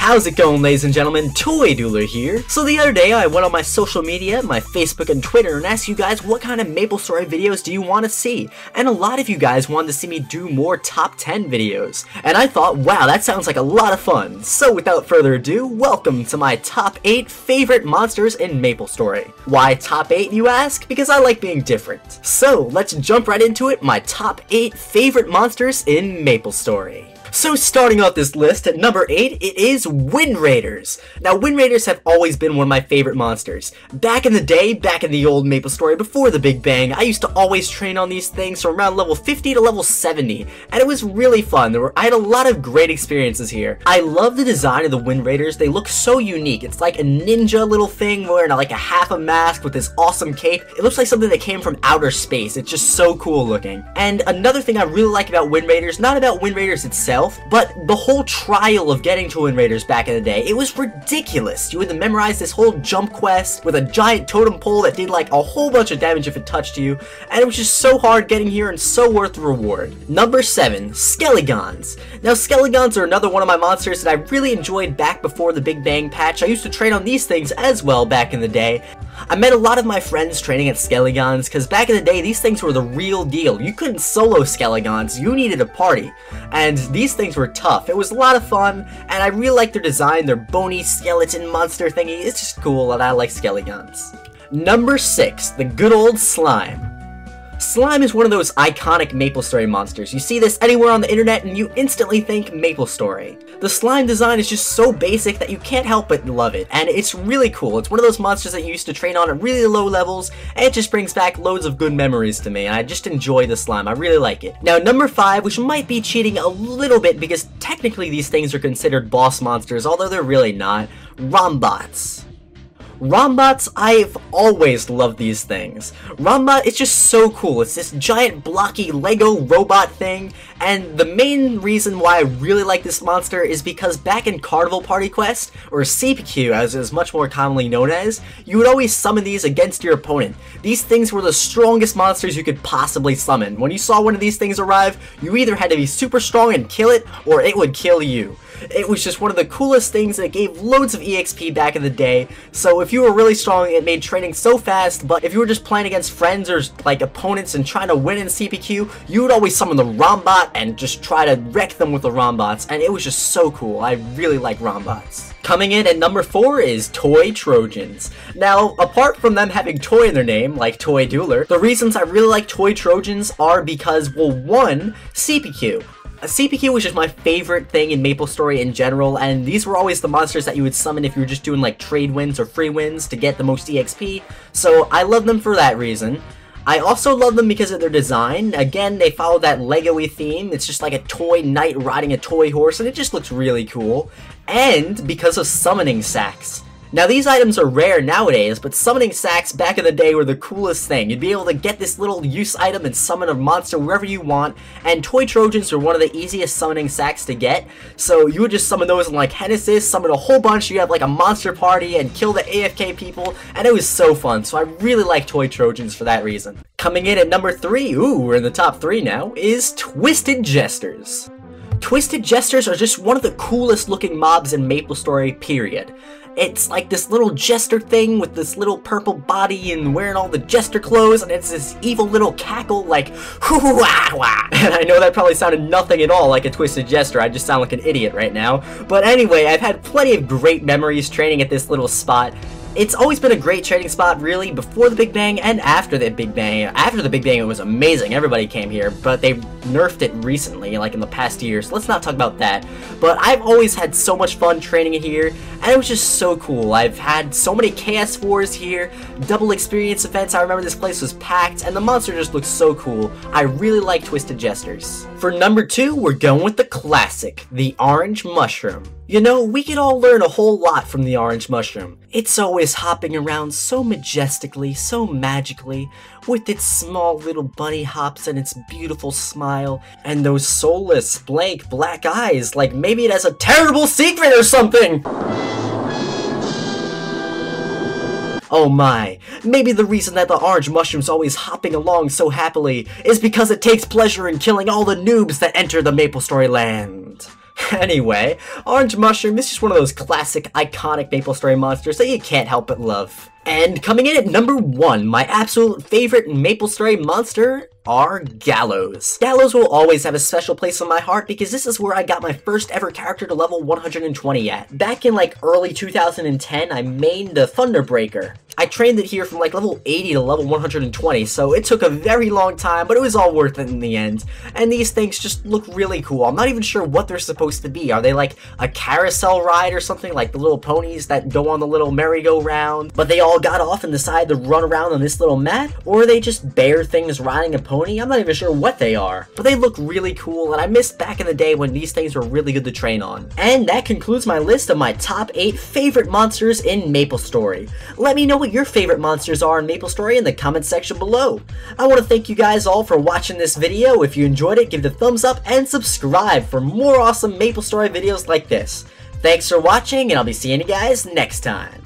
How's it going, ladies and gentlemen? ToyDualer here. So the other day I went on my social media, my Facebook and Twitter, and asked you guys what kind of Maplestory videos do you want to see? And a lot of you guys wanted to see me do more top 10 videos. And I thought, wow, that sounds like a lot of fun. So without further ado, welcome to my top 8 favorite monsters in Maplestory. Why top 8, you ask? Because I like being different. So let's jump right into it, my top 8 favorite monsters in Maplestory. So starting off this list at number 8, it is Wind Raiders. Now Wind Raiders have always been one of my favorite monsters. Back in the day, back in the old Maplestory before the Big Bang, I used to always train on these things from around level 50 to level 70, and it was really fun. I had a lot of great experiences here. I love the design of the Wind Raiders. They look so unique. It's like a ninja little thing wearing like a half a mask with this awesome cape. It looks like something that came from outer space. It's just so cool looking. And another thing I really like about Wind Raiders, not about Wind Raiders itself, but the whole trial of getting to Wind Raiders back in the day, it was ridiculous. You had to memorize this whole jump quest with a giant totem pole that did like a whole bunch of damage if it touched you, and it was just so hard getting here and so worth the reward. Number 7, Skelligons. Now Skelligons are another one of my monsters that I really enjoyed back before the Big Bang patch. I used to train on these things as well back in the day. I met a lot of my friends training at Skelligons, because back in the day, these things were the real deal. You couldn't solo Skelligons, you needed a party. And these things were tough. It was a lot of fun, and I really like their design, their bony skeleton monster thingy. It's just cool, and I like Skelligons. Number 6, the good old Slime. Slime is one of those iconic Maplestory monsters. You see this anywhere on the internet and you instantly think Maplestory. The slime design is just so basic that you can't help but love it, and it's really cool. It's one of those monsters that you used to train on at really low levels, and it just brings back loads of good memories to me, and I just enjoy the slime. I really like it. Now, number 5, which might be cheating a little bit because technically these things are considered boss monsters, although they're really not, Rombots. Rombots, I've always loved these things. Rombot is just so cool. It's this giant blocky Lego robot thing, and the main reason why I really like this monster is because back in Carnival Party Quest, or CPQ as it is much more commonly known as, you would always summon these against your opponent. These things were the strongest monsters you could possibly summon. When you saw one of these things arrive, you either had to be super strong and kill it, or it would kill you. It was just one of the coolest things, and it gave loads of EXP back in the day, so if you were really strong, it made training so fast, but if you were just playing against friends or like opponents and trying to win in CPQ, you would always summon the Rombot and just try to wreck them with the Rombots, and it was just so cool. I really like Rombots. Coming in at number 4 is Toy Trojans. Now, apart from them having toy in their name, like ToyDualer, the reasons I really like Toy Trojans are because, well, 1, CPQ. CPQ was just my favorite thing in Maplestory in general, and these were always the monsters that you would summon if you were just doing like trade wins or free wins to get the most EXP, so I love them for that reason. I also love them because of their design. Again, they follow that Lego-y theme. It's just like a toy knight riding a toy horse, and it just looks really cool. And because of summoning sacks. Now these items are rare nowadays, but summoning sacks back in the day were the coolest thing. You'd be able to get this little use item and summon a monster wherever you want, and Toy Trojans are one of the easiest summoning sacks to get, so you would just summon those in like Genesis, summon a whole bunch, you have like a monster party, and kill the AFK people, and it was so fun, so I really like Toy Trojans for that reason. Coming in at number 3, ooh, we're in the top 3 now, is Twisted Jesters. Twisted Jesters are just one of the coolest looking mobs in Maplestory, period. It's like this little jester thing with this little purple body and wearing all the jester clothes, and it's this evil little cackle like hoo-wah-wah. And I know that probably sounded nothing at all like a Twisted Jester. I just sound like an idiot right now. But anyway, I've had plenty of great memories training at this little spot. It's always been a great training spot, really, before the Big Bang and after the Big Bang. After the Big Bang, it was amazing. Everybody came here, but they nerfed it recently, like in the past year, so let's not talk about that. But I've always had so much fun training it here, and it was just so cool. I've had so many Chaos Wars here, double experience events. I remember this place was packed, and the monster just looks so cool. I really like Twisted Jesters. For number 2, we're going with the classic, the Orange Mushroom. You know, we could all learn a whole lot from the Orange Mushroom. It's always hopping around so majestically, so magically, with its small little bunny hops and its beautiful smile, and those soulless, blank, black eyes, like maybe it has a terrible secret or something! Oh my, maybe the reason that the Orange Mushroom's always hopping along so happily is because it takes pleasure in killing all the noobs that enter the Maplestory land. Anyway, Orange Mushroom is just one of those classic, iconic Maplestory monsters that you can't help but love. And coming in at number 1, my absolute favorite Maplestory monster are Gallows. Gallows will always have a special place in my heart because this is where I got my first ever character to level 120 at. Back in like early 2010, I mained the Thunderbreaker. I trained it here from like level 80 to level 120, so it took a very long time, but it was all worth it in the end. And these things just look really cool. I'm not even sure what they're supposed to be. Are they like a carousel ride or something, like the little ponies that go on the little merry-go-round, but they all got off and decided to run around on this little mat? Or are they just bear things riding a pony? I'm not even sure what they are, but they look really cool, and I missed back in the day when these things were really good to train on. And that concludes my list of my top 8 favorite monsters in Maplestory. Let me know what your favorite monsters are in Maplestory in the comment section below. I want to thank you guys all for watching this video. If you enjoyed it, give it a thumbs up and subscribe for more awesome Maplestory videos like this. Thanks for watching, and I'll be seeing you guys next time.